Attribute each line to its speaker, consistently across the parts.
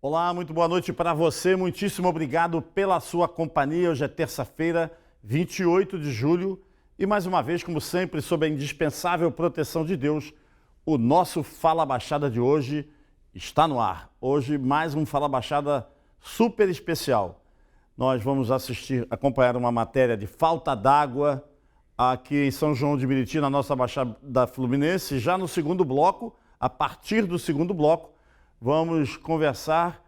Speaker 1: Olá, muito boa noite para você, muitíssimo obrigado pela sua companhia. Hoje é terça-feira, 28 de julho e mais uma vez, como sempre, sob a indispensável proteção de Deus, o nosso Fala Baixada de hoje está no ar. Hoje mais um Fala Baixada super especial. Nós vamos acompanhar uma matéria de falta d'água aqui em São João de Meriti, na nossa Baixada Fluminense. Já no segundo bloco, a partir do segundo bloco, vamos conversar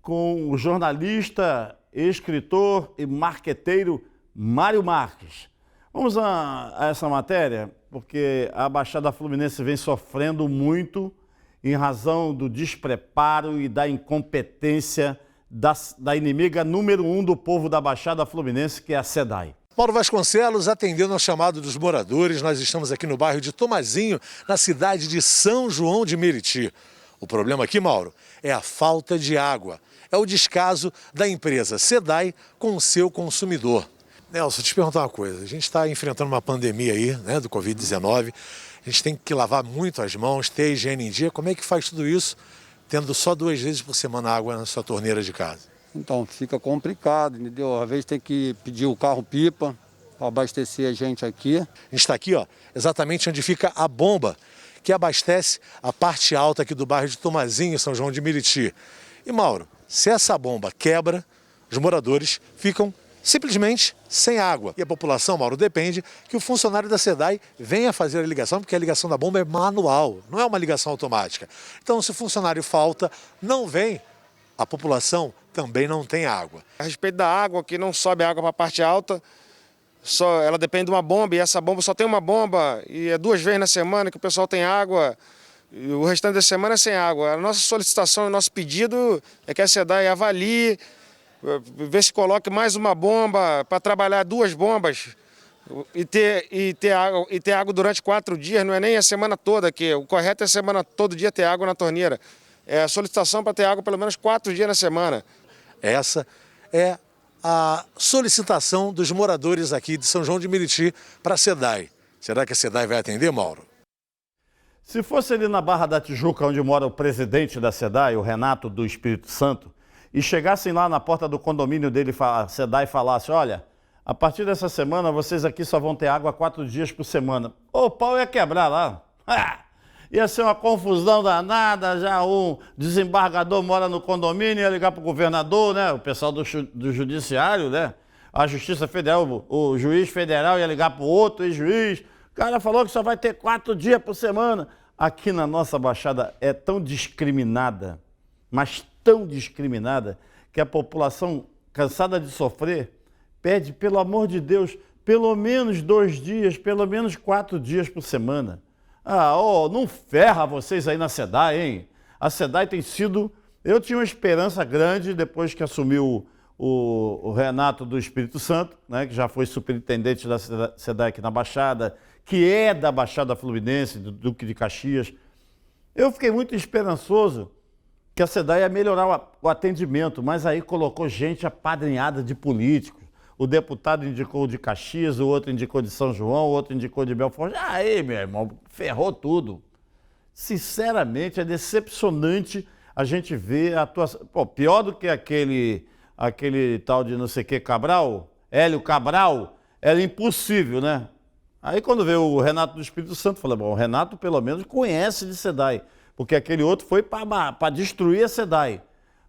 Speaker 1: com o jornalista, escritor e marqueteiro Mário Marques. Vamos a essa matéria, porque a Baixada Fluminense vem sofrendo muito em razão do despreparo e da incompetência da inimiga número 1 do povo da Baixada Fluminense, que é a SEDAI.
Speaker 2: Mauro Vasconcelos atendendo ao chamado dos moradores. Nós estamos aqui no bairro de Tomazinho, na cidade de São João de Meriti. O problema aqui, Mauro, é a falta de água. É o descaso da empresa SEDAI com o seu consumidor. Nelson, te perguntar uma coisa. A gente está enfrentando uma pandemia aí, né, do Covid-19. A gente tem que lavar muito as mãos, ter higiene em dia. Como é que faz tudo isso, tendo só 2 vezes por semana água na sua torneira de casa?
Speaker 3: Então, fica complicado, entendeu? Às vezes tem que pedir o carro-pipa para abastecer a gente aqui.
Speaker 2: A gente está aqui, ó, exatamente onde fica a bomba que abastece a parte alta aqui do bairro de Tomazinho, São João de Meriti. E, Mauro, se essa bomba quebra, os moradores ficam simplesmente sem água. E a população, Mauro, depende que o funcionário da SEDAI venha fazer a ligação, porque a ligação da bomba é manual, não é uma ligação automática. Então, se o funcionário falta, não vem, a população também não tem água.
Speaker 4: A respeito da água, que não sobe água para a parte alta, ela depende de uma bomba, e essa bomba só tem uma bomba, e é 2 vezes na semana que o pessoal tem água, e o restante da semana é sem água. A nossa solicitação, o nosso pedido é que a SEDAI avalie, ver se coloque mais uma bomba para trabalhar 2 bombas e ter água durante 4 dias, não é nem a semana toda, que o correto é a semana todo dia ter água na torneira. É a solicitação para ter água pelo menos 4 dias na semana.
Speaker 2: Essa é a solicitação dos moradores aqui de São João de Meriti para a SEDAI. Será que a SEDAI vai atender, Mauro?
Speaker 1: Se fosse ali na Barra da Tijuca, onde mora o presidente da SEDAI, o Renato do Espírito Santo, e chegassem lá na porta do condomínio dele, a SEDAI falasse, olha, a partir dessa semana vocês aqui só vão ter água 4 dias por semana. O pau ia quebrar lá. Ia ser uma confusão danada, já um desembargador mora no condomínio, ia ligar para o governador, né? O pessoal do judiciário, né? A Justiça Federal, o juiz federal ia ligar para o outro ex-juiz. O cara falou que só vai ter 4 dias por semana. Aqui na nossa Baixada é tão discriminada, mas tão discriminada, que a população, cansada de sofrer, pede, pelo amor de Deus, pelo menos 2 dias, pelo menos 4 dias por semana. Não ferra vocês aí na SEDAI, hein? A SEDAI tem sido... Eu tinha uma esperança grande depois que assumiu o Renato do Espírito Santo, né, que já foi superintendente da SEDAI aqui na Baixada, que é da Baixada Fluminense, do Duque de Caxias. Eu fiquei muito esperançoso que a SEDAI ia melhorar o atendimento, mas aí colocou gente apadrinhada de políticos. O deputado indicou de Caxias, o outro indicou de São João, o outro indicou de Belfort. Aí, meu irmão, ferrou tudo. Sinceramente, é decepcionante a gente ver a atuação. Pô, pior do que aquele tal de não sei o que Cabral, Hélio Cabral, era impossível, né? Aí quando veio o Renato do Espírito Santo, falei, bom, o Renato pelo menos conhece de SEDAI, porque aquele outro foi para destruir a SEDAI,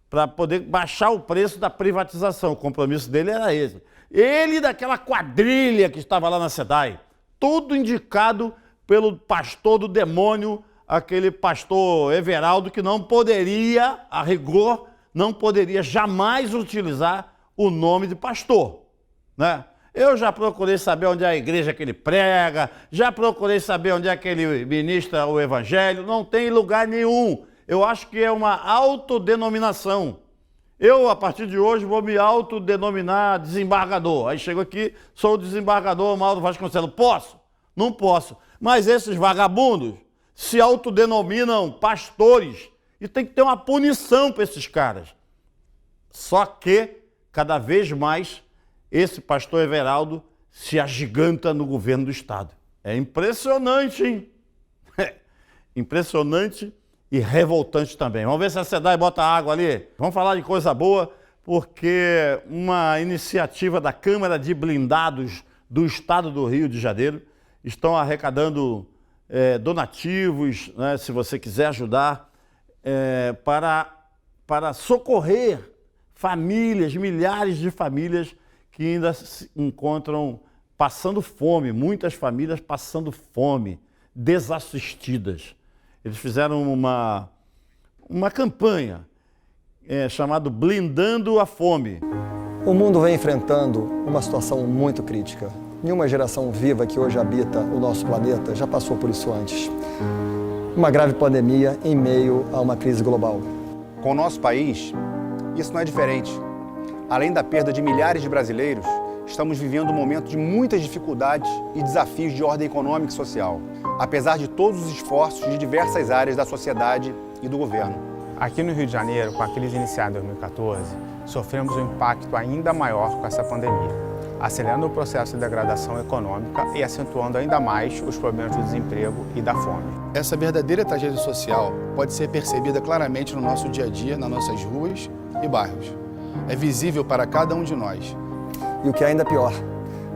Speaker 1: para poder baixar o preço da privatização. O compromisso dele era esse. Ele daquela quadrilha que estava lá na SEDAI, tudo indicado pelo pastor do demônio, aquele pastor Everaldo, que não poderia, a rigor, não poderia jamais utilizar o nome de pastor, né? Eu já procurei saber onde é a igreja que ele prega, já procurei saber onde é que ele ministra o evangelho, não tem lugar nenhum. Eu acho que é uma autodenominação. Eu, a partir de hoje, vou me autodenominar desembargador. Aí chego aqui, sou o desembargador Mauro Vasconcelos. Posso? Não posso. Mas esses vagabundos se autodenominam pastores e tem que ter uma punição para esses caras. Só que, cada vez mais, esse pastor Everaldo se agiganta no governo do Estado. É impressionante, hein? Impressionante e revoltante também. Vamos ver se a SEDAI bota água ali. Vamos falar de coisa boa, porque uma iniciativa da Câmara de Blindados do Estado do Rio de Janeiro estão arrecadando donativos, né, se você quiser ajudar, para socorrer famílias, milhares de famílias que ainda se encontram passando fome, muitas famílias passando fome, desassistidas. Eles fizeram uma campanha chamada Blindando a Fome.
Speaker 5: O mundo vem enfrentando uma situação muito crítica. Nenhuma geração viva que hoje habita o nosso planeta já passou por isso antes. Uma grave pandemia em meio a uma crise global.
Speaker 6: Com o nosso país, isso não é diferente. Além da perda de milhares de brasileiros, estamos vivendo um momento de muitas dificuldades e desafios de ordem econômica e social, apesar de todos os esforços de diversas áreas da sociedade e do governo.
Speaker 7: Aqui no Rio de Janeiro, com a crise iniciada em 2014, sofremos um impacto ainda maior com essa pandemia, acelerando o processo de degradação econômica e acentuando ainda mais os problemas do desemprego e da fome.
Speaker 8: Essa verdadeira tragédia social pode ser percebida claramente no nosso dia a dia, nas nossas ruas e bairros. É visível para cada um de nós.
Speaker 5: E o que é ainda pior,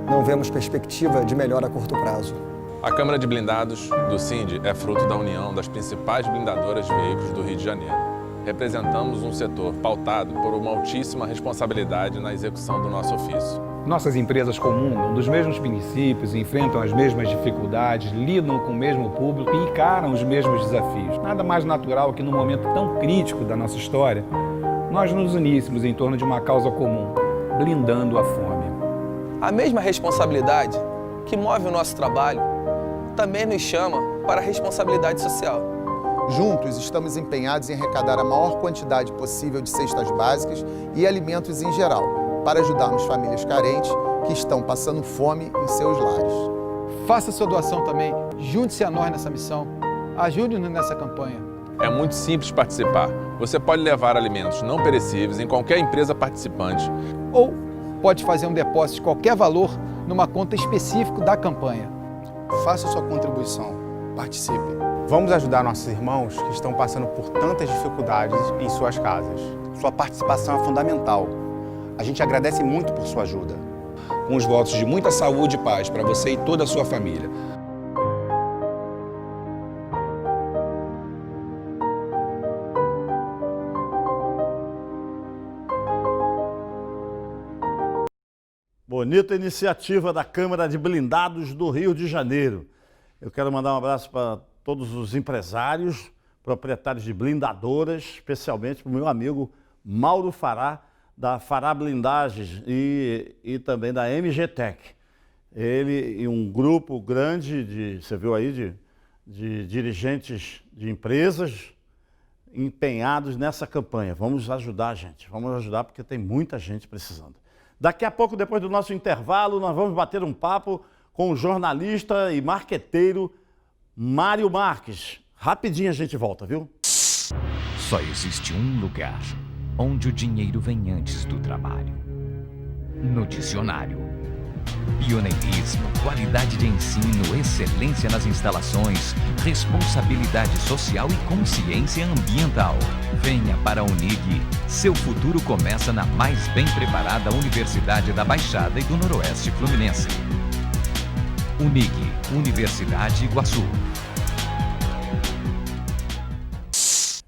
Speaker 5: não vemos perspectiva de melhora a curto prazo.
Speaker 9: A Câmara de Blindados do SIND é fruto da união das principais blindadoras de veículos do Rio de Janeiro. Representamos um setor pautado por uma altíssima responsabilidade na execução do nosso ofício.
Speaker 10: Nossas empresas comungam dos mesmos princípios, enfrentam as mesmas dificuldades, lidam com o mesmo público e encaram os mesmos desafios. Nada mais natural que num momento tão crítico da nossa história, nós nos uníssemos em torno de uma causa comum, blindando a fome.
Speaker 11: A mesma responsabilidade que move o nosso trabalho também nos chama para a responsabilidade social.
Speaker 8: Juntos, estamos empenhados em arrecadar a maior quantidade possível de cestas básicas e alimentos em geral, para ajudarmos famílias carentes que estão passando fome em seus lares.
Speaker 12: Faça sua doação também, junte-se a nós nessa missão, ajude-nos nessa campanha.
Speaker 9: É muito simples participar. Você pode levar alimentos não perecíveis em qualquer empresa participante.
Speaker 12: Ou pode fazer um depósito de qualquer valor numa conta específica da campanha.
Speaker 8: Faça sua contribuição, participe.
Speaker 7: Vamos ajudar nossos irmãos que estão passando por tantas dificuldades em suas casas.
Speaker 6: Sua participação é fundamental. A gente agradece muito por sua ajuda.
Speaker 10: Com os votos de muita saúde e paz para você e toda a sua família.
Speaker 1: Bonita iniciativa da Câmara de Blindados do Rio de Janeiro. Eu quero mandar um abraço para todos os empresários, proprietários de blindadoras, especialmente para o meu amigo Mauro Fará, da Fará Blindagens e também da MG Tech. Ele e um grupo grande você viu aí, de dirigentes de empresas empenhados nessa campanha. Vamos ajudar, gente. Vamos ajudar porque tem muita gente precisando. Daqui a pouco, depois do nosso intervalo, nós vamos bater um papo com o jornalista e marqueteiro Mário Marques. Rapidinho a gente volta, viu?
Speaker 13: Só existe um lugar onde o dinheiro vem antes do trabalho. No dicionário. Pioneirismo, qualidade de ensino, excelência nas instalações, responsabilidade social e consciência ambiental. Venha para a Unig. Seu futuro começa na mais bem preparada Universidade da Baixada e do Noroeste Fluminense. Unig, Universidade Iguaçu.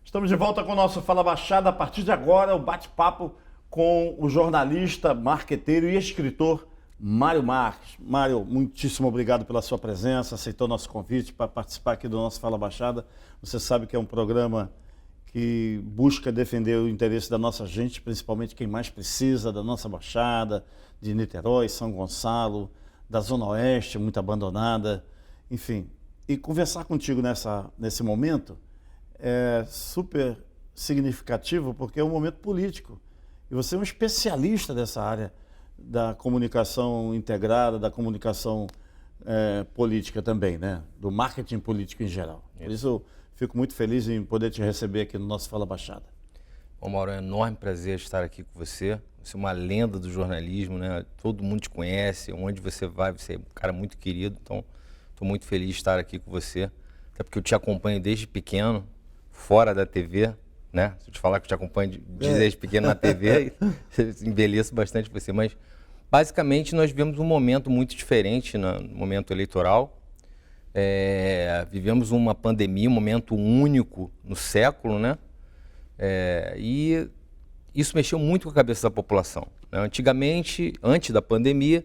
Speaker 1: Estamos de volta com o nosso Fala Baixada. A partir de agora, o bate-papo com o jornalista, marqueteiro e escritor Mário Marques. Mário, muitíssimo obrigado pela sua presença, aceitou nosso convite para participar aqui do nosso Fala Baixada. Você sabe que é um programa que busca defender o interesse da nossa gente, principalmente quem mais precisa, da nossa Baixada, de Niterói, São Gonçalo, da Zona Oeste, muito abandonada, enfim. E conversar contigo nesse momento é super significativo porque é um momento político. E você é um especialista dessa área da comunicação integrada, da comunicação política também, né? Do marketing político em geral. Por isso eu fico muito feliz em poder te receber aqui no nosso Fala Baixada.
Speaker 14: Bom, Mauro, é um enorme prazer estar aqui com você. Você é uma lenda do jornalismo, né? Todo mundo te conhece, onde você vai, você é um cara muito querido, então estou muito feliz de estar aqui com você, até porque eu te acompanho desde pequeno, fora da TV, né? Se eu te falar que eu te acompanho desde pequeno na TV, embeleço bastante você, mas basicamente nós vivemos um momento muito diferente no momento eleitoral. Vivemos uma pandemia, um momento único no século, né? E isso mexeu muito com a cabeça da população, né? Antigamente, antes da pandemia,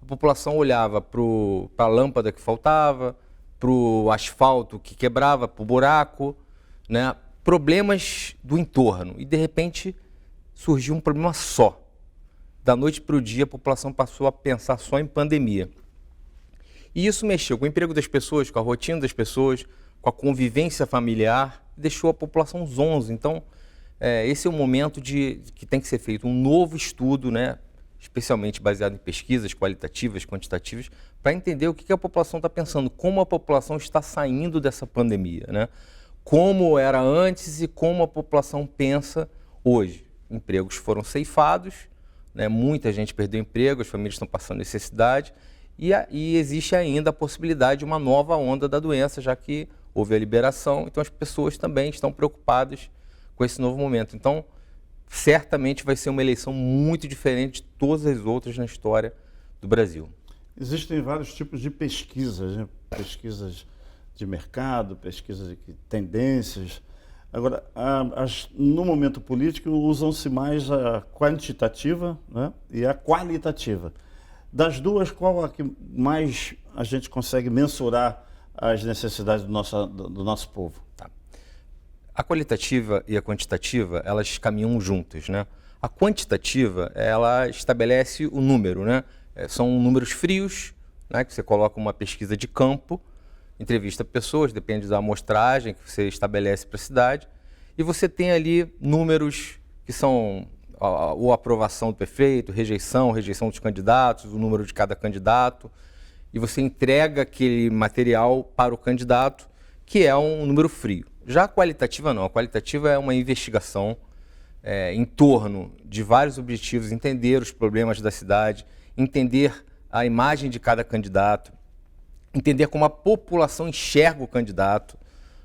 Speaker 14: a população olhava para a lâmpada que faltava, para o asfalto que quebrava, para o buraco, né? Problemas do entorno. E, de repente, surgiu um problema só. Da noite para o dia, a população passou a pensar só em pandemia. E isso mexeu com o emprego das pessoas, com a rotina das pessoas, com a convivência familiar, deixou a população zonza. Então, esse é o momento que tem que ser feito um novo estudo, né? Especialmente baseado em pesquisas qualitativas, quantitativas, para entender o que a população está pensando, como a população está saindo dessa pandemia, né? Como era antes e como a população pensa hoje. Empregos foram ceifados, né? Muita gente perdeu emprego, as famílias estão passando necessidade e existe ainda a possibilidade de uma nova onda da doença, já que houve a liberação, então as pessoas também estão preocupadas com esse novo momento. Então, certamente vai ser uma eleição muito diferente de todas as outras na história do Brasil.
Speaker 1: Existem vários tipos de pesquisas, né? Pesquisas de mercado, pesquisas de tendências. Agora, no momento político, usam-se mais a quantitativa, né? E a qualitativa. Das duas, qual a que mais a gente consegue mensurar as necessidades do nosso povo?
Speaker 14: Tá. A qualitativa e a quantitativa, elas caminham juntas, né? A quantitativa, ela estabelece o número, né? São números frios, né? Que você coloca uma pesquisa de campo, entrevista pessoas, depende da amostragem que você estabelece para a cidade, e você tem ali números que são a aprovação do prefeito, rejeição dos candidatos, o número de cada candidato, e você entrega aquele material para o candidato, que é um número frio. Já a qualitativa não, a qualitativa é uma investigação em torno de vários objetivos, entender os problemas da cidade, entender a imagem de cada candidato, entender como a população enxerga o candidato,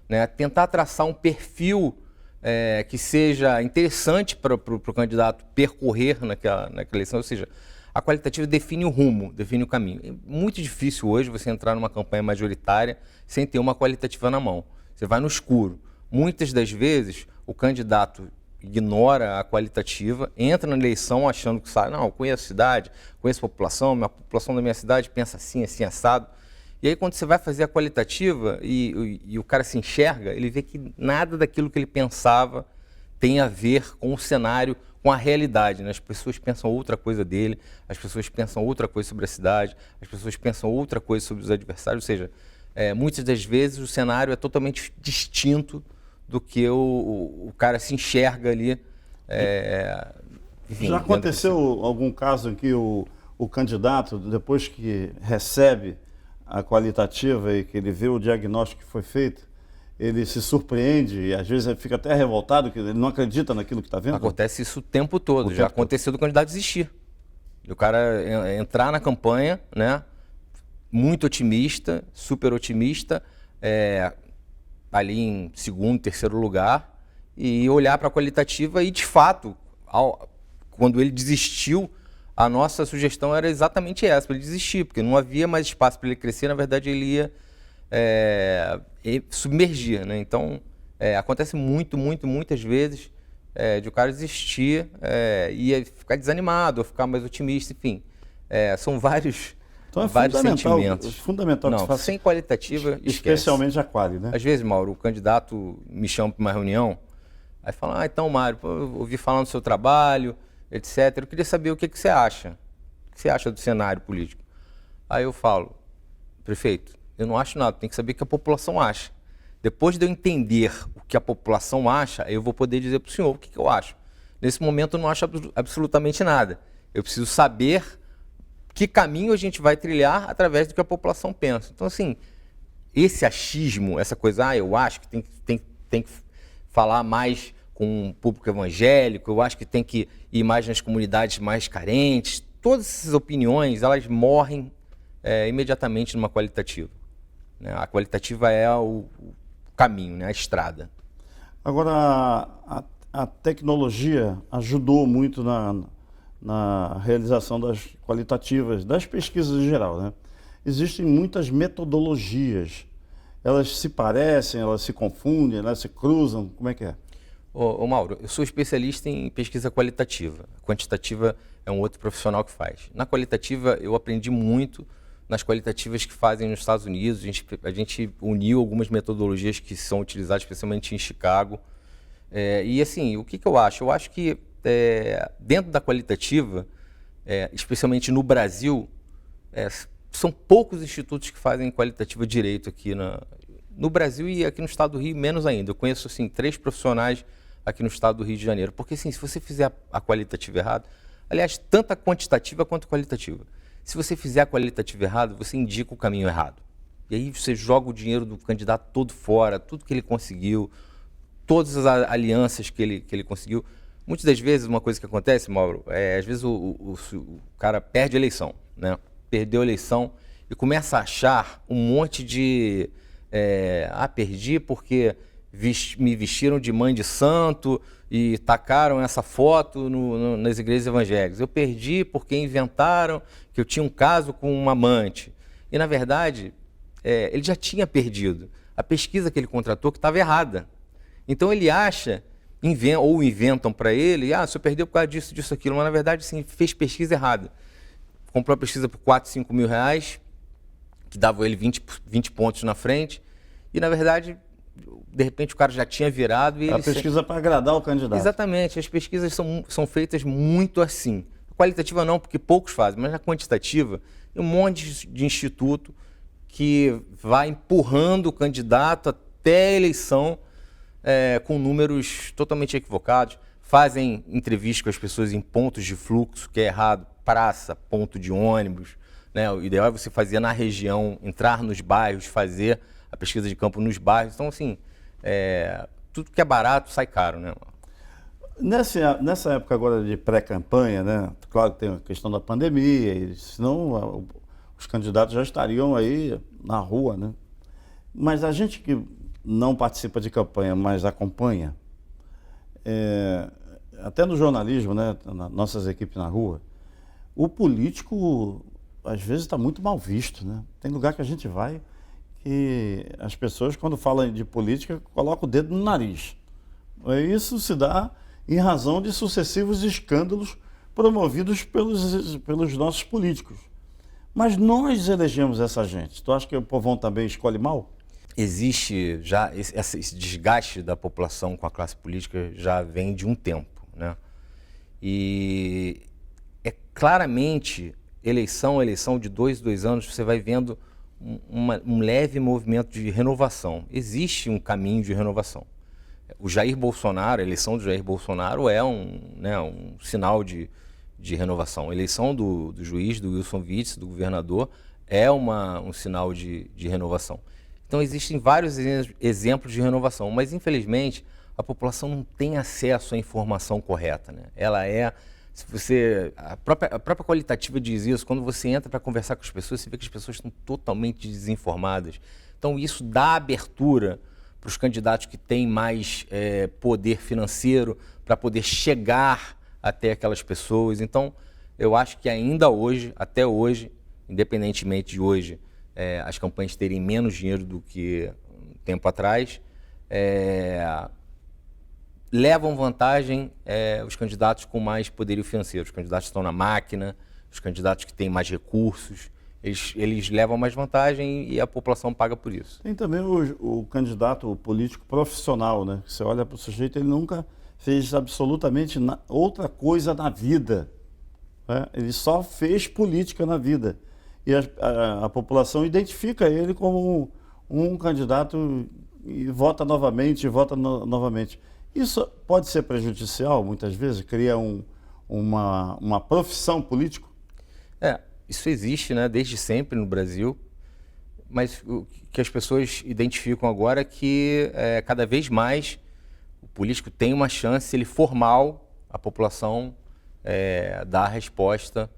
Speaker 14: né? Tentar traçar um perfil que seja interessante para o candidato percorrer naquela eleição, ou seja, a qualitativa define o rumo, define o caminho. É muito difícil hoje você entrar numa campanha majoritária sem ter uma qualitativa na mão. Você vai no escuro. Muitas das vezes o candidato ignora a qualitativa, entra na eleição achando que sabe, não, eu conheço a cidade, conheço a população da minha cidade pensa assim, assim, assado. E aí quando você vai fazer a qualitativa e o cara se enxerga, ele vê que nada daquilo que ele pensava tem a ver com o cenário, com a realidade, né? As pessoas pensam outra coisa dele, as pessoas pensam outra coisa sobre a cidade, as pessoas pensam outra coisa sobre os adversários, ou seja, muitas das vezes o cenário é totalmente distinto do que o cara se enxerga ali. Enfim,
Speaker 1: já aconteceu algum caso em que o candidato, depois que recebe a qualitativa e que ele vê o diagnóstico que foi feito, ele se surpreende e às vezes ele fica até revoltado, que ele não acredita naquilo que está vendo?
Speaker 14: Acontece isso o tempo todo. Já aconteceu do candidato desistir. O cara entrar na campanha, né, muito otimista, super otimista, ali em segundo, terceiro lugar, e olhar para a qualitativa e, de fato, quando ele desistiu, a nossa sugestão era exatamente essa, para ele desistir, porque não havia mais espaço para ele crescer, na verdade ele ia submergir, né? Então, acontece muitas vezes de o cara desistir e ficar desanimado, ou ficar mais otimista, enfim. São vários,
Speaker 1: então
Speaker 14: vários sentimentos.
Speaker 1: É fundamental que
Speaker 14: não,
Speaker 1: se faça,
Speaker 14: sem qualitativa,
Speaker 1: especialmente a quali, né?
Speaker 14: Às vezes, Mauro, o candidato me chama para uma reunião, aí fala, então, Mário, eu ouvi falar no seu trabalho, etc. Eu queria saber o que você acha. O que você acha do cenário político? Aí eu falo, prefeito, eu não acho nada, tem que saber o que a população acha. Depois de eu entender o que a população acha, eu vou poder dizer para o senhor o que eu acho. Nesse momento eu não acho absolutamente nada. Eu preciso saber que caminho a gente vai trilhar através do que a população pensa. Então, assim, esse achismo, essa coisa, eu acho que tem que falar mais com o público evangélico, eu acho que tem que ir mais nas comunidades mais carentes, todas essas opiniões, elas morrem imediatamente numa qualitativa. Né? A qualitativa é o caminho, né? A estrada.
Speaker 1: Agora, a tecnologia ajudou muito na realização das qualitativas, das pesquisas em geral, né? Existem muitas metodologias. Elas se parecem, elas se confundem, elas se cruzam, como é que é?
Speaker 14: Ô Mauro, eu sou especialista em pesquisa qualitativa. Quantitativa é um outro profissional que faz. Na qualitativa, eu aprendi muito nas qualitativas que fazem nos Estados Unidos. A gente uniu algumas metodologias que são utilizadas especialmente em Chicago. E assim, o que eu acho? Eu acho que dentro da qualitativa, especialmente no Brasil, são poucos institutos que fazem qualitativa direito aqui no Brasil e aqui no estado do Rio, menos ainda. Eu conheço assim, 3 profissionais aqui no estado do Rio de Janeiro. Porque assim, se você fizer a qualitativa errada, aliás, tanto a quantitativa quanto a qualitativa, se você fizer a qualitativa errada, você indica o caminho errado. E aí você joga o dinheiro do candidato todo fora, tudo que ele conseguiu, todas as alianças que ele conseguiu. Muitas das vezes, uma coisa que acontece, Mauro, às vezes o cara perde a eleição, né? Perdeu a eleição e começa a achar um monte de... perdi porque me vestiram de mãe de santo e tacaram essa foto nas igrejas evangélicas. Eu perdi porque inventaram que eu tinha um caso com uma amante. E, na verdade, ele já tinha perdido. A pesquisa que ele contratou que estava errada. Então, ele acha, ou inventam para ele, você perdeu por causa disso, disso, aquilo. Mas, na verdade, sim, fez pesquisa errada. Comprou a pesquisa por 4, 5 mil reais, que dava ele 20 pontos na frente. E, na verdade, de repente, o cara já tinha virado. E
Speaker 1: a pesquisa para agradar o candidato.
Speaker 14: Exatamente. As pesquisas são feitas muito assim. A qualitativa não, porque poucos fazem, mas a quantitativa, tem um monte de instituto que vai empurrando o candidato até a eleição com números totalmente equivocados. Fazem entrevistas com as pessoas em pontos de fluxo, que é errado, praça, ponto de ônibus. Né? O ideal é você fazer na região, entrar nos bairros, fazer a pesquisa de campo nos bairros. Então, assim, tudo que é barato sai caro, né?
Speaker 1: Nessa época agora de pré-campanha, né? Claro que tem a questão da pandemia, senão os candidatos já estariam aí na rua, né? Mas a gente que não participa de campanha, mas acompanha, até no jornalismo, né? Nossas equipes na rua, o político às vezes está muito mal visto, né? Tem lugar que a gente vai que as pessoas, quando falam de política, colocam o dedo no nariz. Isso se dá em razão de sucessivos escândalos promovidos pelos nossos políticos. Mas nós elegemos essa gente. Tu acha que o povão também escolhe mal?
Speaker 14: Existe já esse desgaste da população com a classe política já vem de um tempo, né? E claramente eleição de 2 anos, você vai vendo um leve movimento de renovação. Existe um caminho de renovação. O Jair Bolsonaro, a eleição do Jair Bolsonaro é um sinal de renovação. A eleição do juiz, do Wilson Witzel, do governador, é um sinal de renovação. Então existem vários exemplos de renovação, mas infelizmente a população não tem acesso à informação correta, né? A própria qualitativa diz isso, quando você entra para conversar com as pessoas, você vê que as pessoas estão totalmente desinformadas. Então isso dá abertura para os candidatos que têm mais poder financeiro, para poder chegar até aquelas pessoas. Então eu acho que ainda hoje, até hoje, independentemente de hoje, as campanhas terem menos dinheiro do que um tempo atrás, levam vantagem os candidatos com mais poderio financeiro, os candidatos que estão na máquina, os candidatos que têm mais recursos, eles levam mais vantagem e a população paga por isso.
Speaker 1: Tem também o candidato, o político profissional, né? Você olha para o sujeito, ele nunca fez absolutamente outra coisa na vida, né? Ele só fez política na vida. E a população identifica ele como um candidato e vota novamente, novamente. Isso pode ser prejudicial, muitas vezes, cria uma profissão política?
Speaker 14: Isso existe, né, desde sempre no Brasil, mas o que as pessoas identificam agora é que cada vez mais o político tem uma chance, ele formal, a população dá a resposta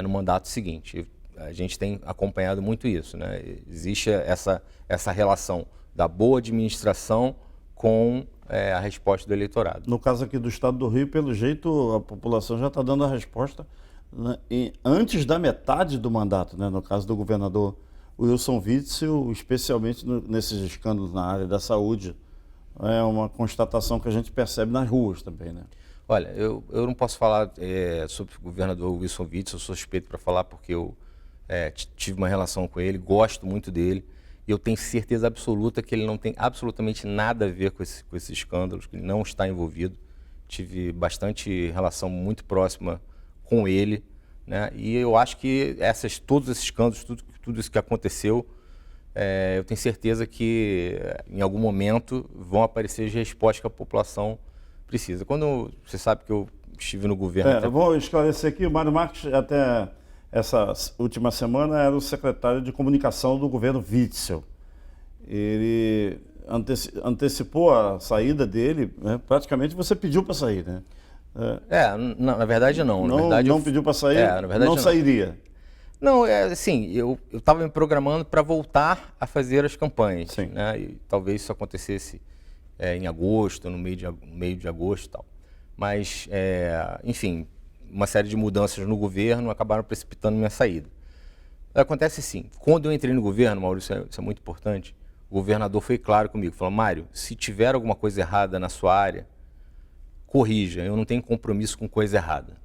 Speaker 14: no mandato seguinte. A gente tem acompanhado muito isso, né? Existe essa relação da boa administração com a resposta do eleitorado.
Speaker 1: No caso aqui do estado do Rio, pelo jeito, a população já está dando a resposta, né, antes da metade do mandato, né, no caso do governador Wilson Witzel, especialmente nesses escândalos na área da saúde. É uma constatação que a gente percebe nas ruas também, né?
Speaker 14: Olha, eu não posso falar sobre o governador Wilson Witzel, eu sou suspeito para falar porque eu tive uma relação com ele, gosto muito dele, e eu tenho certeza absoluta que ele não tem absolutamente nada a ver com esses escândalos, que ele não está envolvido. Tive bastante relação muito próxima com ele, né? E eu acho que todos esses escândalos, tudo isso que aconteceu, eu tenho certeza que em algum momento vão aparecer as respostas que a população precisa. Quando você sabe que eu estive no governo...
Speaker 1: Eu vou esclarecer aqui, o Mário Marques até essa última semana era o secretário de comunicação do governo Witzel. Ele antecipou a saída dele, né? Praticamente você pediu para sair, né?
Speaker 14: Na verdade não.
Speaker 1: Não pediu para sair,
Speaker 14: na verdade,
Speaker 1: não sairia.
Speaker 14: Não, assim, eu estava me programando para voltar a fazer as campanhas, né? E talvez isso acontecesse em agosto, no meio de agosto e tal. Mas, enfim, uma série de mudanças no governo acabaram precipitando minha saída. Acontece assim, quando eu entrei no governo, Maurício, isso é muito importante, o governador foi claro comigo, falou: Mário, se tiver alguma coisa errada na sua área, corrija, eu não tenho compromisso com coisa errada.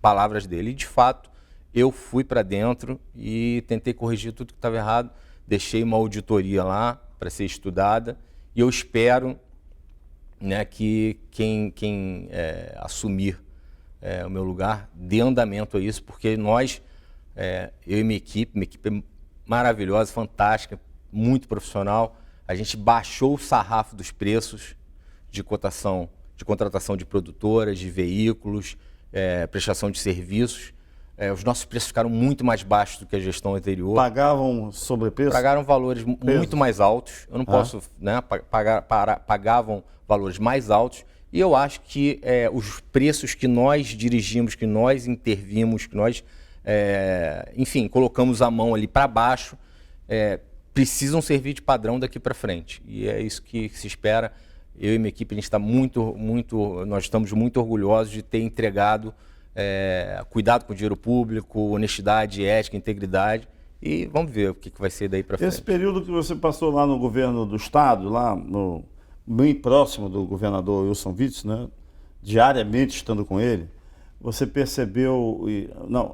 Speaker 14: Palavras dele. E, de fato, eu fui para dentro e tentei corrigir tudo que estava errado, deixei uma auditoria lá para ser estudada e eu espero, né, que quem assumir o meu lugar dê andamento a isso, porque nós, eu e minha equipe maravilhosa, fantástica, muito profissional, a gente baixou o sarrafo dos preços de cotação, de contratação de produtoras, de veículos, prestação de serviços. Os nossos preços ficaram muito mais baixos do que a gestão anterior.
Speaker 1: Pagavam sobrepreço?
Speaker 14: Pagaram valores muito mais altos. Eu não posso, né, pagavam valores mais altos. E eu acho que os preços que nós dirigimos, que nós intervimos, que nós, enfim, colocamos a mão ali para baixo, precisam servir de padrão daqui para frente. E é isso que se espera. Eu e minha equipe, a gente está nós estamos muito orgulhosos de ter entregado cuidado com o dinheiro público, honestidade, ética, integridade, e vamos ver o que vai ser daí para frente.
Speaker 1: Esse período que você passou lá no governo do estado, lá bem próximo do governador Wilson Witzel, né, diariamente estando com ele, você percebeu,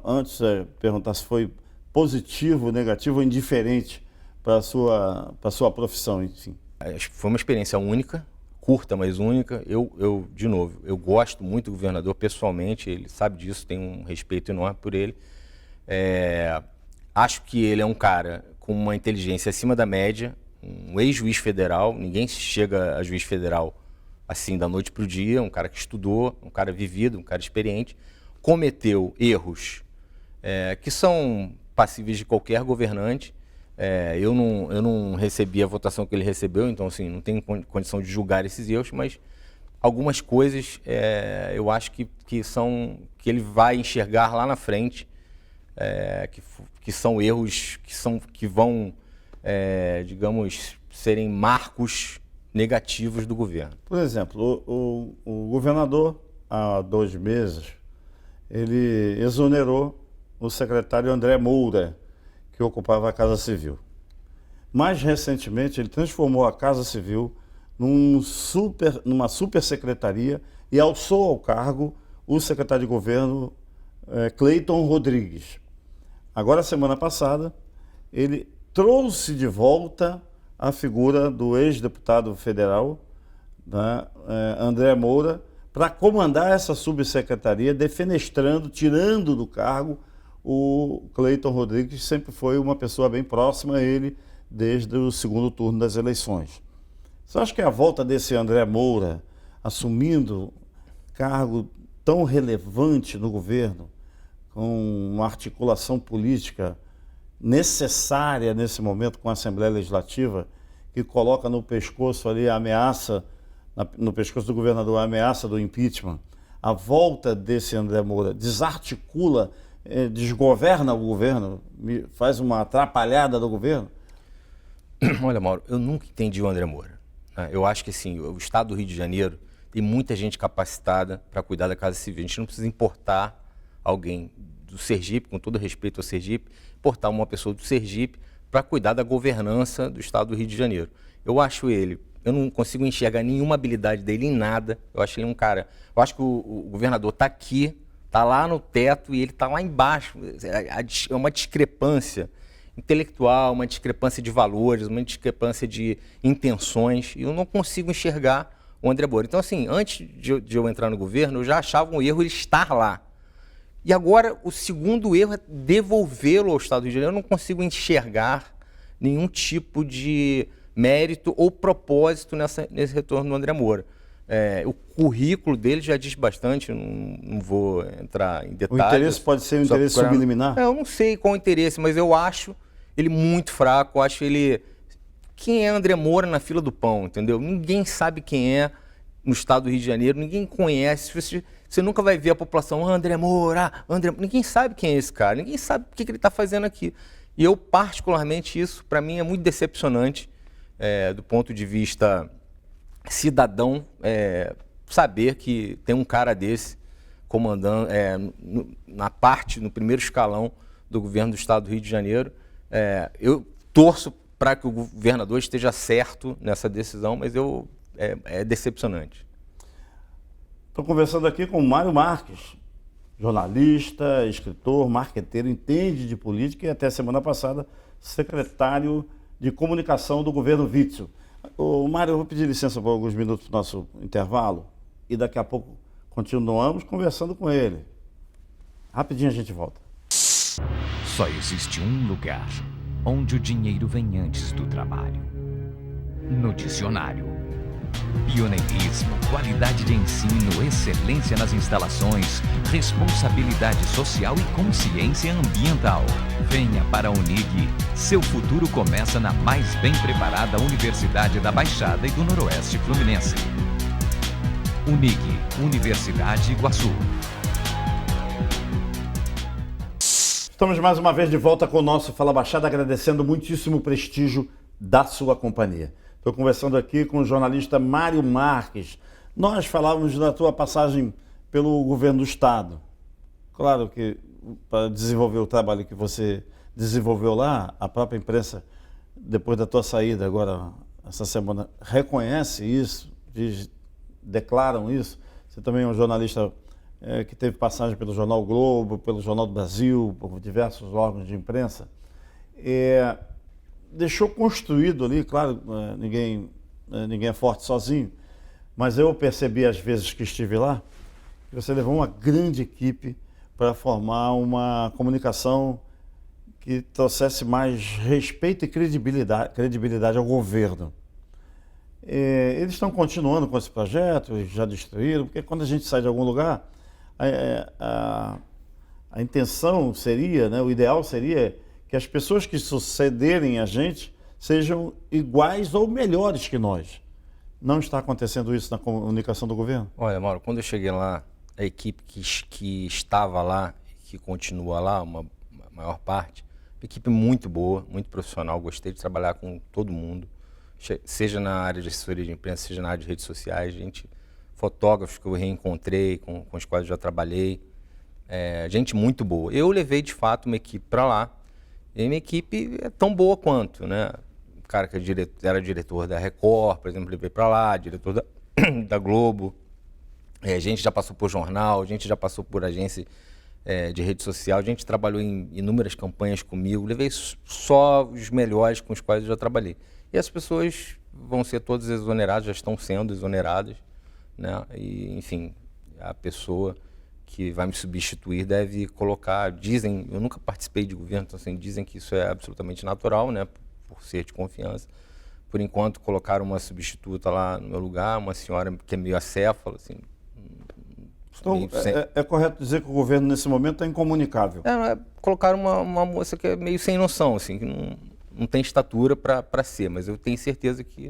Speaker 1: antes perguntar se foi positivo, negativo ou indiferente para a sua profissão, enfim.
Speaker 14: Foi uma experiência única, curta, mas única. De novo, eu gosto muito do governador pessoalmente, ele sabe disso, tenho um respeito enorme por ele. Acho que ele é um cara com uma inteligência acima da média, um ex-juiz federal, ninguém chega a juiz federal assim da noite para o dia, um cara que estudou, um cara vivido, um cara experiente, cometeu erros que são passíveis de qualquer governante. Eu não recebi a votação que ele recebeu, então assim, não tenho condição de julgar esses erros, mas algumas coisas eu acho que ele vai enxergar lá na frente, que são erros que vão, digamos, serem marcos negativos do governo.
Speaker 1: Por exemplo, o governador, há 2 meses, ele exonerou o secretário André Moura, que ocupava a Casa Civil. Mais recentemente, ele transformou a Casa Civil numa supersecretaria e alçou ao cargo o secretário de governo Cleiton Rodrigues. Agora, semana passada, ele trouxe de volta a figura do ex-deputado federal, né, André Moura, para comandar essa subsecretaria, defenestrando, tirando do cargo o Cleiton Rodrigues, que sempre foi uma pessoa bem próxima a ele desde o segundo turno das eleições. Você acha que a volta desse André Moura, assumindo cargo tão relevante no governo, com uma articulação política necessária nesse momento com a Assembleia Legislativa, que coloca no pescoço ali a ameaça, no pescoço do governador, a ameaça do impeachment, a volta desse André Moura desarticula, desgoverna o governo, faz uma atrapalhada do governo?
Speaker 14: Olha, Mauro, eu nunca entendi o André Moura. Eu acho que assim, o estado do Rio de Janeiro tem muita gente capacitada para cuidar da Casa Civil. A gente não precisa importar alguém do Sergipe, com todo respeito ao Sergipe, importar uma pessoa do Sergipe para cuidar da governança do estado do Rio de Janeiro. Eu não consigo enxergar nenhuma habilidade dele em nada. Eu acho ele um cara... Eu acho que o governador está aqui, está lá no teto e ele está lá embaixo. É uma discrepância intelectual, uma discrepância de valores, uma discrepância de intenções. E eu não consigo enxergar o André Moura. Então, assim, antes de eu entrar no governo, eu já achava um erro ele estar lá. E agora, o segundo erro é devolvê-lo ao Estado do Rio de Janeiro. Eu não consigo enxergar nenhum tipo de mérito ou propósito nesse retorno do André Moura. O currículo dele já diz bastante, não vou entrar em detalhes.
Speaker 1: O interesse pode ser um interesse subliminar?
Speaker 14: Eu não sei qual o interesse, mas eu acho ele muito fraco, eu acho ele... Quem é André Moura na fila do pão, entendeu? Ninguém sabe quem é no estado do Rio de Janeiro, ninguém conhece. Você nunca vai ver a população, André Moura, ninguém sabe quem é esse cara, ninguém sabe o que ele está fazendo aqui. E eu, particularmente, isso para mim é muito decepcionante, do ponto de vista cidadão, saber que tem um cara desse comandando no primeiro escalão do governo do estado do Rio de Janeiro. Eu torço para que o governador esteja certo nessa decisão, mas é decepcionante.
Speaker 1: Estou conversando aqui com o Mário Marques, jornalista, escritor, marqueteiro, entende de política e até semana passada secretário de comunicação do governo Witzel. Mário, eu vou pedir licença por alguns minutos para o nosso intervalo e daqui a pouco continuamos conversando com ele. Rapidinho a gente volta.
Speaker 13: Só existe um lugar onde o dinheiro vem antes do trabalho. No dicionário. Pioneirismo, qualidade de ensino, excelência nas instalações, responsabilidade social e consciência ambiental. Venha para a Unig. Seu futuro começa na mais bem preparada Universidade da Baixada e do Noroeste Fluminense. Unig, Universidade Iguaçu.
Speaker 1: Estamos mais uma vez de volta com o nosso Fala Baixada, agradecendo muitíssimo o prestígio da sua companhia. Estou conversando aqui com o jornalista Mário Marques. Nós falávamos da tua passagem pelo governo do estado. Claro que para desenvolver o trabalho que você desenvolveu lá, a própria imprensa, depois da tua saída agora, essa semana, reconhece isso, declaram isso. Você também é um jornalista que teve passagem pelo Jornal Globo, pelo Jornal do Brasil, por diversos órgãos de imprensa. Deixou construído ali, claro, ninguém é forte sozinho, mas eu percebi às vezes que estive lá, que você levou uma grande equipe para formar uma comunicação que trouxesse mais respeito e credibilidade ao governo. Eles estão continuando com esse projeto, já destruíram, porque quando a gente sai de algum lugar, a intenção seria, o ideal seria que as pessoas que sucederem a gente sejam iguais ou melhores que nós. Não está acontecendo isso na comunicação do governo?
Speaker 14: Olha, Mauro, quando eu cheguei lá, a equipe que estava lá, que continua lá, a maior parte, uma equipe muito boa, muito profissional, gostei de trabalhar com todo mundo, seja na área de assessoria de imprensa, seja na área de redes sociais, fotógrafos que eu reencontrei, com os quais eu já trabalhei, gente muito boa. Eu levei, de fato, uma equipe para lá, e minha equipe é tão boa quanto, né? O cara que era diretor da Record, por exemplo, levei para lá, diretor da Globo. A gente já passou por jornal, a gente já passou por agência de rede social, a gente trabalhou em inúmeras campanhas comigo, levei só os melhores com os quais eu já trabalhei. E as pessoas vão ser todas exoneradas, já estão sendo exoneradas, né? E, enfim, a pessoa que vai me substituir deve colocar, eu nunca participei de governo, então assim, dizem que isso é absolutamente natural, né, por ser de confiança. Por enquanto, colocaram uma substituta lá no meu lugar, uma senhora que é meio acéfala, assim.
Speaker 1: Então, é correto dizer que o governo, nesse momento, está incomunicável?
Speaker 14: Colocaram uma moça que é meio sem noção, assim, que não tem estatura para ser, mas eu tenho certeza que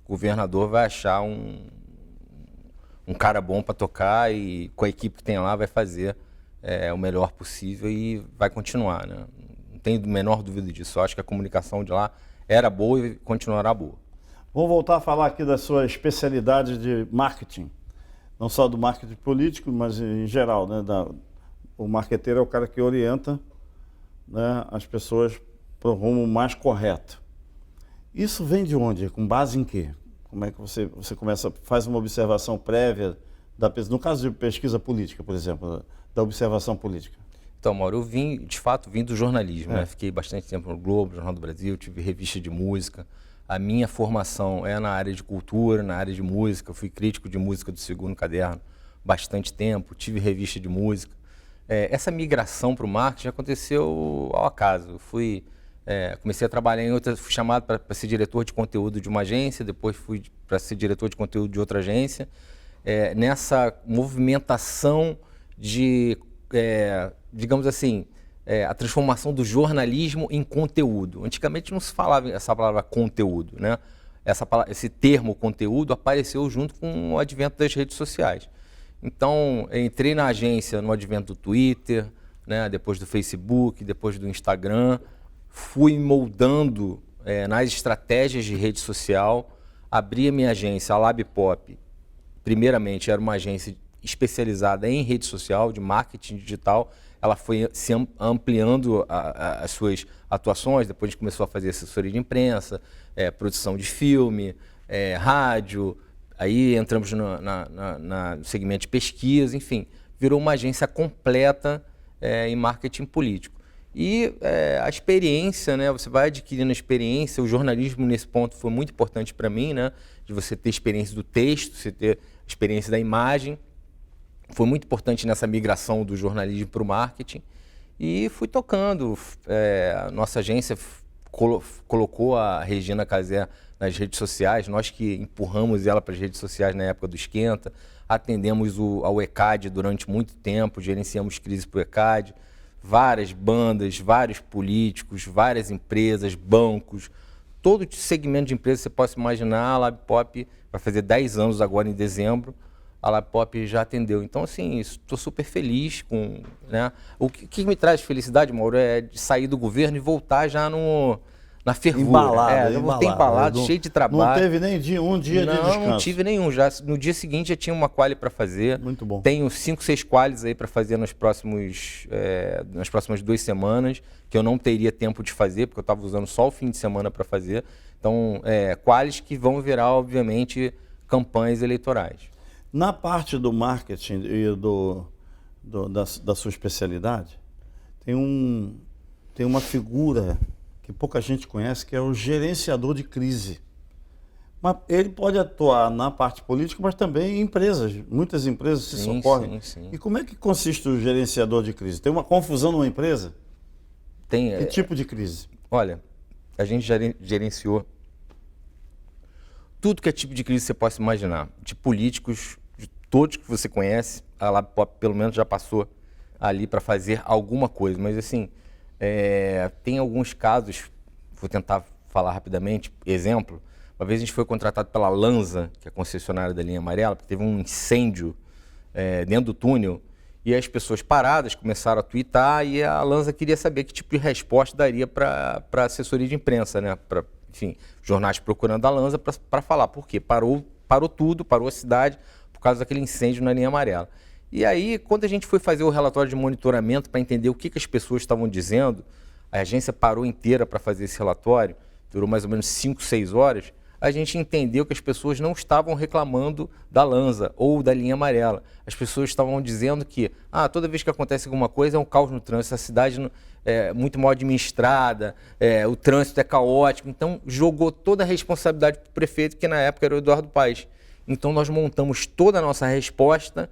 Speaker 14: o governador vai achar um cara bom para tocar e com a equipe que tem lá vai fazer o melhor possível e vai continuar, né? Não tenho a menor dúvida disso. Eu acho que a comunicação de lá era boa e continuará boa.
Speaker 1: Vamos voltar a falar aqui da sua especialidade de marketing. Não só do marketing político, mas em geral, né? O marqueteiro é o cara que orienta, né, as pessoas para o rumo mais correto. Isso vem de onde? Com base em quê? Como é que você faz uma observação prévia da pesquisa? No caso de pesquisa política, por exemplo, da observação política.
Speaker 14: Então, Mauro, eu de fato vim do jornalismo, né? Fiquei bastante tempo no Globo, Jornal do Brasil, tive revista de música. A minha formação é na área de cultura, na área de música. Eu fui crítico de música do Segundo Caderno bastante tempo, tive revista de música. Essa migração para o marketing aconteceu ao acaso. Comecei a trabalhar em outra, fui chamado para ser diretor de conteúdo de uma agência, depois fui para ser diretor de conteúdo de outra agência. Nessa movimentação de, digamos assim, a transformação do jornalismo em conteúdo. Antigamente não se falava essa palavra conteúdo, né? Esse termo conteúdo apareceu junto com o advento das redes sociais. Então, entrei na agência no advento do Twitter, né? Depois do Facebook, depois do Instagram, fui moldando nas estratégias de rede social, abri a minha agência, a LabPop. Primeiramente, era uma agência especializada em rede social, de marketing digital. Ela foi se ampliando as suas atuações, depois a gente começou a fazer assessoria de imprensa, produção de filme, rádio, aí entramos no segmento de pesquisa, enfim, virou uma agência completa em marketing político. E a experiência, né, você vai adquirindo experiência, o jornalismo nesse ponto foi muito importante para mim, né, de você ter experiência do texto, você ter experiência da imagem. Foi muito importante nessa migração do jornalismo para o marketing e fui tocando. A nossa agência colocou a Regina Casé nas redes sociais, nós que empurramos ela para as redes sociais na época do Esquenta, atendemos ao ECAD durante muito tempo, gerenciamos crise para o ECAD, várias bandas, vários políticos, várias empresas, bancos, todo segmento de empresa que você possa imaginar. A LabPop vai fazer 10 anos agora em dezembro. A LabPop já atendeu. Então, assim, estou super feliz com... Né? O que me traz felicidade, Mauro, é de sair do governo e voltar já na fervura. Eu voltei embalado, cheio de trabalho.
Speaker 1: Não teve nem um dia de descanso?
Speaker 14: Não tive nenhum. Já, no dia seguinte já tinha uma quali para fazer.
Speaker 1: Muito bom.
Speaker 14: Tenho 5, 6 qualis aí para fazer nas próximas 2 semanas, que eu não teria tempo de fazer, porque eu estava usando só o fim de semana para fazer. Então, qualis que vão virar, obviamente, campanhas eleitorais.
Speaker 1: Na parte do marketing e da sua especialidade, tem uma figura que pouca gente conhece, que é o gerenciador de crise. Mas ele pode atuar na parte política, mas também em empresas. Muitas empresas se socorrem.
Speaker 14: Sim.
Speaker 1: E como é que consiste o gerenciador de crise? Tem uma confusão numa empresa? Que tipo de crise?
Speaker 14: Olha, a gente gerenciou tudo que é tipo de crise você possa imaginar. De políticos, de todos que você conhece, a LabPop pelo menos já passou ali para fazer alguma coisa. Mas assim, tem alguns casos, vou tentar falar rapidamente. Exemplo, uma vez a gente foi contratado pela Lanza, que é a concessionária da linha amarela, porque teve um incêndio dentro do túnel e as pessoas paradas começaram a twittar e a Lanza queria saber que tipo de resposta daria para a assessoria de imprensa, né? Enfim, jornais procurando a Lanza para falar por quê. Parou tudo, parou a cidade por causa daquele incêndio na linha amarela. E aí, quando a gente foi fazer o relatório de monitoramento para entender o que as pessoas estavam dizendo, a agência parou inteira para fazer esse relatório, durou mais ou menos 5, 6 horas, a gente entendeu que as pessoas não estavam reclamando da Lanza ou da linha amarela. As pessoas estavam dizendo que toda vez que acontece alguma coisa é um caos no trânsito, a cidade é muito mal administrada, o trânsito é caótico. Então, jogou toda a responsabilidade para o prefeito, que na época era o Eduardo Paes. Então, nós montamos toda a nossa resposta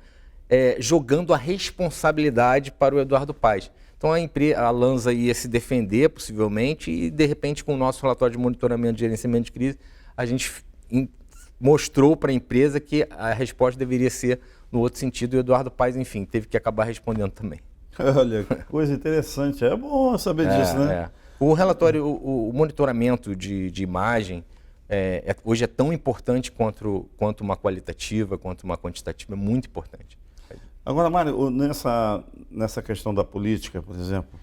Speaker 14: jogando a responsabilidade para o Eduardo Paes. Então, a Lanza ia se defender, possivelmente, e, de repente, com o nosso relatório de monitoramento e gerenciamento de crise, a gente mostrou para a empresa que a resposta deveria ser no outro sentido, e o Eduardo Paes, enfim, teve que acabar respondendo também.
Speaker 1: Olha, que coisa interessante. É bom saber disso, né?
Speaker 14: O relatório, o monitoramento de imagem, hoje é tão importante quanto uma qualitativa, quanto uma quantitativa, é muito importante.
Speaker 1: Agora, Mário, nessa questão da política, por exemplo,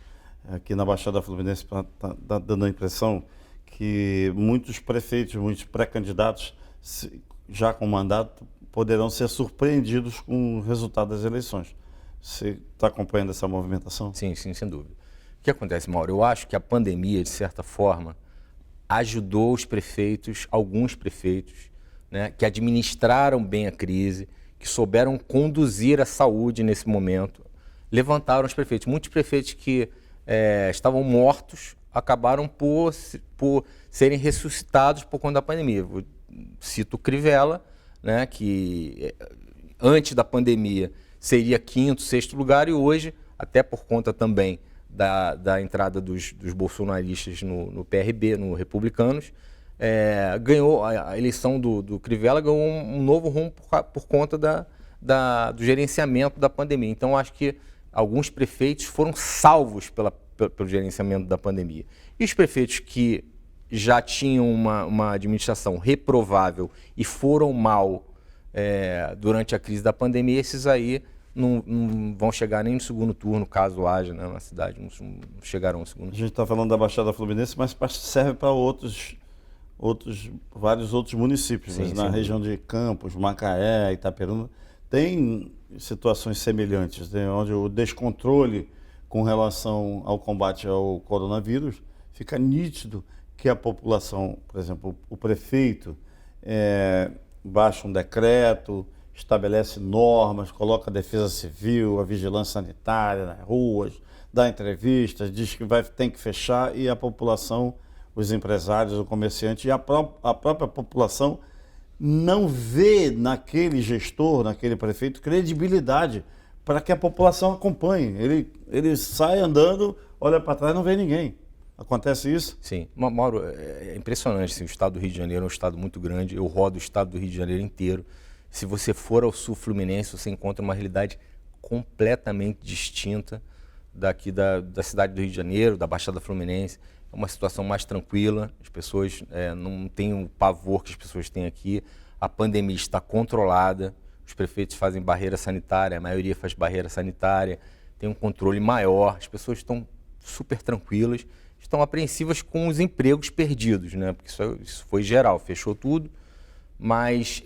Speaker 1: aqui na Baixada Fluminense está dando a impressão que muitos prefeitos, muitos pré-candidatos, já com mandato, poderão ser surpreendidos com o resultado das eleições. Você está acompanhando essa movimentação?
Speaker 14: Sim, sim, sem dúvida. O que acontece, Mauro? Eu acho que a pandemia, de certa forma, ajudou os prefeitos, alguns prefeitos, né, que administraram bem a crise, que souberam conduzir a saúde nesse momento, levantaram os prefeitos. Muitos prefeitos que estavam mortos acabaram por serem ressuscitados por conta da pandemia. Eu cito Crivella, né, que antes da pandemia seria 5º, 6º lugar, e hoje, até por conta também da entrada dos bolsonaristas no PRB, no Republicanos, ganhou a eleição do Crivella, ganhou um novo rumo por conta do gerenciamento da pandemia. Então, acho que alguns prefeitos foram salvos pelo gerenciamento da pandemia. E os prefeitos que já tinham uma administração reprovável e foram mal durante a crise da pandemia, esses aí não vão chegar nem no segundo turno, caso haja, né, na cidade, não chegarão no segundo turno.
Speaker 1: A gente está falando da Baixada Fluminense, mas serve para vários outros municípios.
Speaker 14: Sim,
Speaker 1: na região de Campos, Macaé, Itaperuna, tem situações semelhantes, né, onde o descontrole com relação ao combate ao coronavírus fica nítido que a população, por exemplo, o prefeito baixa um decreto, estabelece normas, coloca a defesa civil, a vigilância sanitária nas ruas, dá entrevistas, diz que tem que fechar, e a população, os empresários, o comerciante e a própria população não vê naquele gestor, naquele prefeito, credibilidade para que a população acompanhe. Ele sai andando, olha para trás e não vê ninguém. Acontece isso?
Speaker 14: Sim. Mauro, é impressionante. Assim, o estado do Rio de Janeiro é um estado muito grande. Eu rodo o estado do Rio de Janeiro inteiro. Se você for ao sul fluminense, você encontra uma realidade completamente distinta daqui da cidade do Rio de Janeiro, da Baixada Fluminense. É uma situação mais tranquila, as pessoas não têm o pavor que as pessoas têm aqui. A pandemia está controlada, os prefeitos fazem barreira sanitária, a maioria faz barreira sanitária, tem um controle maior, as pessoas estão super tranquilas, estão apreensivas com os empregos perdidos, né? Porque isso foi geral, fechou tudo. Mas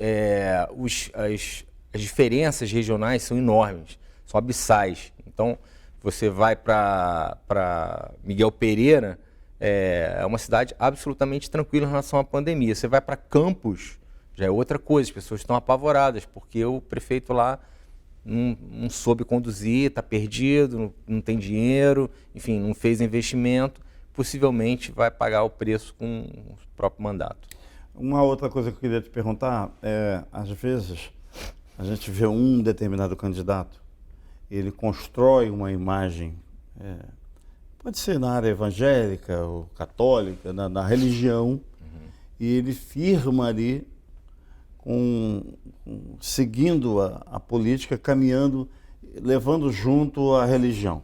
Speaker 14: as diferenças regionais são enormes, são abissais. Então, você vai para Miguel Pereira, é uma cidade absolutamente tranquila em relação à pandemia. Você vai para Campos, já é outra coisa, as pessoas estão apavoradas, porque o prefeito lá não soube conduzir, está perdido, não tem dinheiro, enfim, não fez investimento, possivelmente vai pagar o preço com o próprio mandato.
Speaker 1: Uma outra coisa que eu queria te perguntar às vezes, a gente vê um determinado candidato, ele constrói uma imagem, pode ser na área evangélica ou católica, na religião, e ele firma ali, seguindo a política, caminhando, levando junto a religião.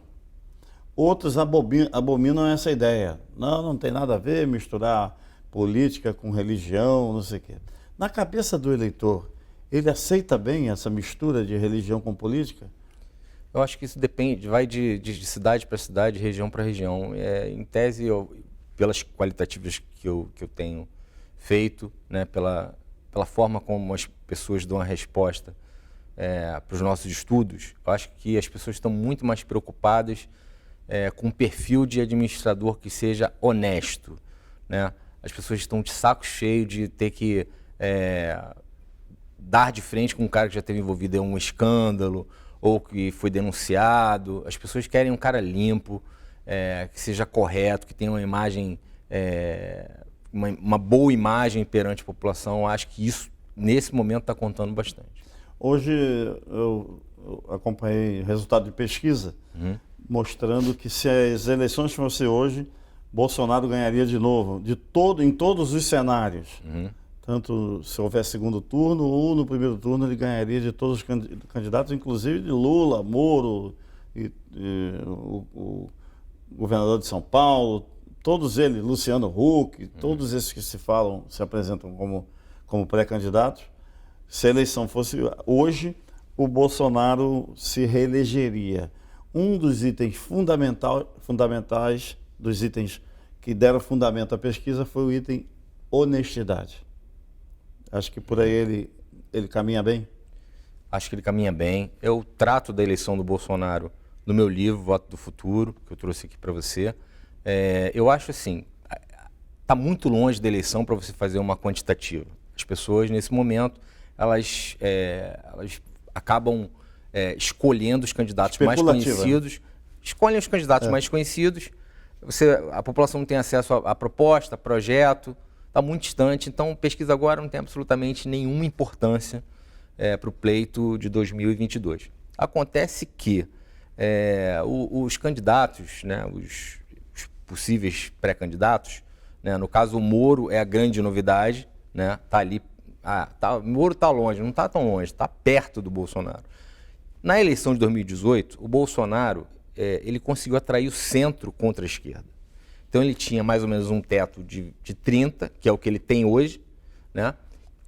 Speaker 1: Outros abominam essa ideia. Não tem nada a ver misturar política com religião, não sei o quê. Na cabeça do eleitor, ele aceita bem essa mistura de religião com política?
Speaker 14: Eu acho que isso depende, vai de cidade para cidade, região para região. Em tese, pelas qualitativas que eu tenho feito, né, pela forma como as pessoas dão a resposta para os nossos estudos, eu acho que as pessoas estão muito mais preocupadas com um perfil de administrador que seja honesto, né? As pessoas estão de saco cheio de ter que dar de frente com um cara que já esteve envolvido em um escândalo ou que foi denunciado. As pessoas querem um cara limpo, que seja correto, que tenha uma imagem, uma boa imagem perante a população. Eu acho que isso, nesse momento, está contando bastante.
Speaker 1: Hoje eu acompanhei resultado de pesquisa mostrando que se as eleições fossem hoje, Bolsonaro ganharia de novo, em todos os cenários. Tanto se houver segundo turno ou no primeiro turno, ele ganharia de todos os candidatos, inclusive de Lula, Moro, o governador de São Paulo, todos eles, Luciano Huck, todos esses que se apresentam como pré-candidatos. Se a eleição fosse hoje, o Bolsonaro se reelegeria. Um dos itens fundamentais, dos itens que deram fundamento à pesquisa foi o item honestidade. Acho que por aí ele caminha bem?
Speaker 14: Acho que ele caminha bem. Eu trato da eleição do Bolsonaro no meu livro, Voto do Futuro, que eu trouxe aqui para você. Eu acho assim, está muito longe da eleição para você fazer uma quantitativa. As pessoas, nesse momento, elas acabam escolhendo os candidatos mais conhecidos. Escolhem os candidatos mais conhecidos. A população não tem acesso à proposta, a projeto, está muito distante. Então, pesquisa agora não tem absolutamente nenhuma importância para o pleito de 2022. Acontece que os candidatos, né, os possíveis pré-candidatos, né, no caso o Moro é a grande novidade, né, tá ali, o Moro está longe, não está tão longe, está perto do Bolsonaro. Na eleição de 2018, o Bolsonaro ele conseguiu atrair o centro contra a esquerda. Então ele tinha mais ou menos um teto de 30, que é o que ele tem hoje, né?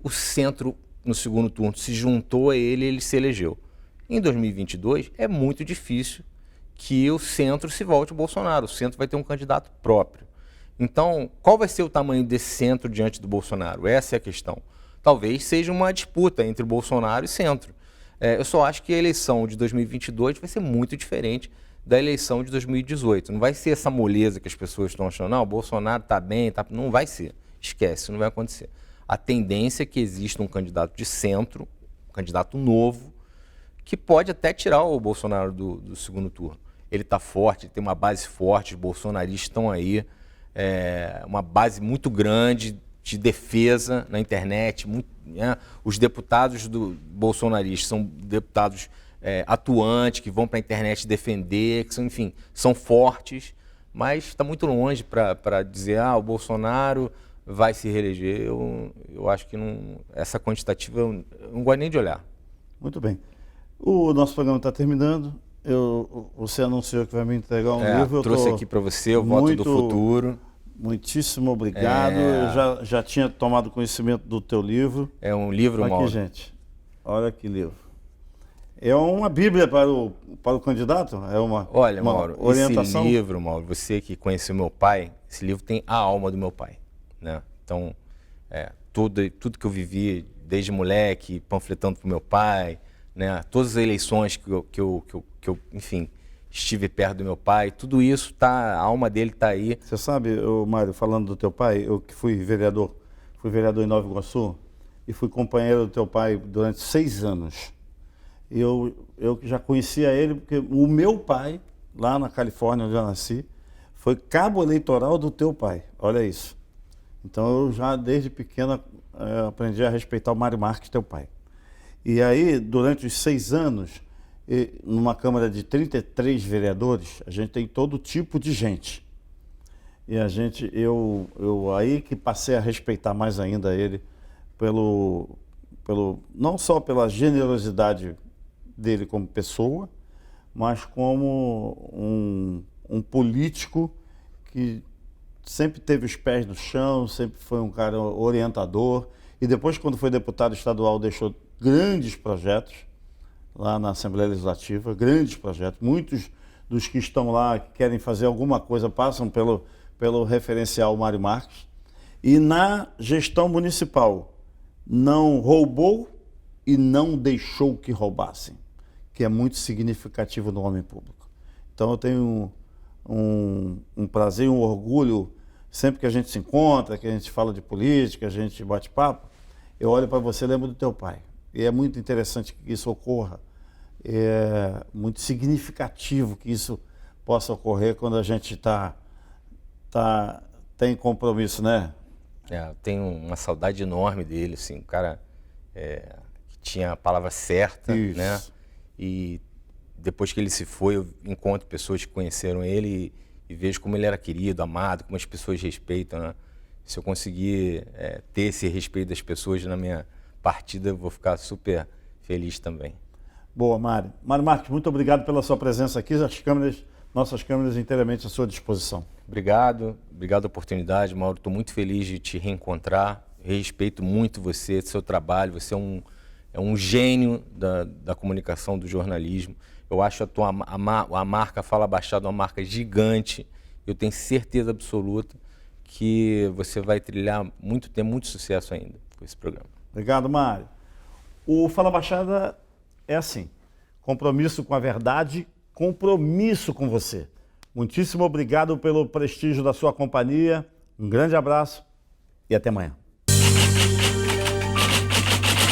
Speaker 14: O centro no segundo turno se juntou a ele e ele se elegeu. Em 2022 é muito difícil que o centro se volte ao Bolsonaro. O centro vai ter um candidato próprio. Então, qual vai ser o tamanho desse centro diante do Bolsonaro? Essa é a questão. Talvez seja uma disputa entre Bolsonaro e centro. Eu só acho que a eleição de 2022 vai ser muito diferente da eleição de 2018. Não vai ser essa moleza que as pessoas estão achando, não, o Bolsonaro está bem, não vai ser. Esquece, não vai acontecer. A tendência é que exista um candidato de centro, um candidato novo, que pode até tirar o Bolsonaro do segundo turno. Ele está forte, ele tem uma base forte, os bolsonaristas estão aí, uma base muito grande de defesa na internet. Os deputados do bolsonaristas são deputados atuantes, que vão para a internet defender, que são, enfim, são fortes, mas está muito longe para dizer o Bolsonaro vai se reeleger. Eu acho que essa quantitativa eu não gosto nem de olhar.
Speaker 1: Muito bem. O nosso programa está terminando. Você anunciou que vai me entregar um livro.
Speaker 14: Eu trouxe aqui para você o Voto do Futuro.
Speaker 1: Muitíssimo obrigado. Eu já tinha tomado conhecimento do teu livro.
Speaker 14: É um livro,
Speaker 1: Mauro. Aqui, gente. Olha que livro. É uma bíblia para o candidato? É uma
Speaker 14: Mauro, orientação? Esse livro, Mauro, você que conheceu meu pai, esse livro tem a alma do meu pai, né? Então, tudo que eu vivi desde moleque, panfletando para o meu pai, né? Todas as eleições que eu enfim, estive perto do meu pai, tudo isso, a alma dele está aí.
Speaker 1: Você sabe, Mário, falando do teu pai, eu que fui vereador em Nova Iguaçu e fui companheiro do teu pai durante 6 anos. Eu já conhecia ele porque o meu pai, lá na Califórnia, onde eu nasci, foi cabo eleitoral do teu pai. Olha isso. Então eu já, desde pequena, aprendi a respeitar o Mário Marques, teu pai. E aí, durante os 6 anos, numa Câmara de 33 vereadores, a gente tem todo tipo de gente. E eu aí que passei a respeitar mais ainda ele, não só pela generosidade dele como pessoa, mas como um político que sempre teve os pés no chão, sempre foi um cara orientador. E depois, quando foi deputado estadual, deixou grandes projetos lá na Assembleia Legislativa, grandes projetos. Muitos dos que estão lá, que querem fazer alguma coisa, passam pelo referencial Mário Marques. E na gestão municipal, não roubou e não deixou que roubassem, que é muito significativo no homem público. Então eu tenho um prazer, um orgulho, sempre que a gente se encontra, que a gente fala de política, a gente bate papo, eu olho para você e lembro do teu pai. E é muito interessante que isso ocorra, é muito significativo que isso possa ocorrer quando a gente tem compromisso, né?
Speaker 14: Eu tenho uma saudade enorme dele, assim, um cara que tinha a palavra certa, isso, né? E depois que ele se foi, eu encontro pessoas que conheceram ele e vejo como ele era querido, amado, como as pessoas respeitam, né? Se eu conseguir ter esse respeito das pessoas na minha partida, eu vou ficar super feliz também.
Speaker 1: Boa, Mário. Mário Marques, muito obrigado pela sua presença aqui. Nossas câmeras inteiramente à sua disposição.
Speaker 14: Obrigado a oportunidade, Mauro. Estou muito feliz de te reencontrar. Respeito muito você, seu trabalho. Você é um gênio da comunicação, do jornalismo. Eu acho a marca Fala Baixada uma marca gigante. Eu tenho certeza absoluta que você vai trilhar ter muito sucesso ainda com esse programa.
Speaker 1: Obrigado, Mário. O Fala Baixada é assim, compromisso com a verdade, compromisso com você. Muitíssimo obrigado pelo prestígio da sua companhia, um grande abraço e até amanhã.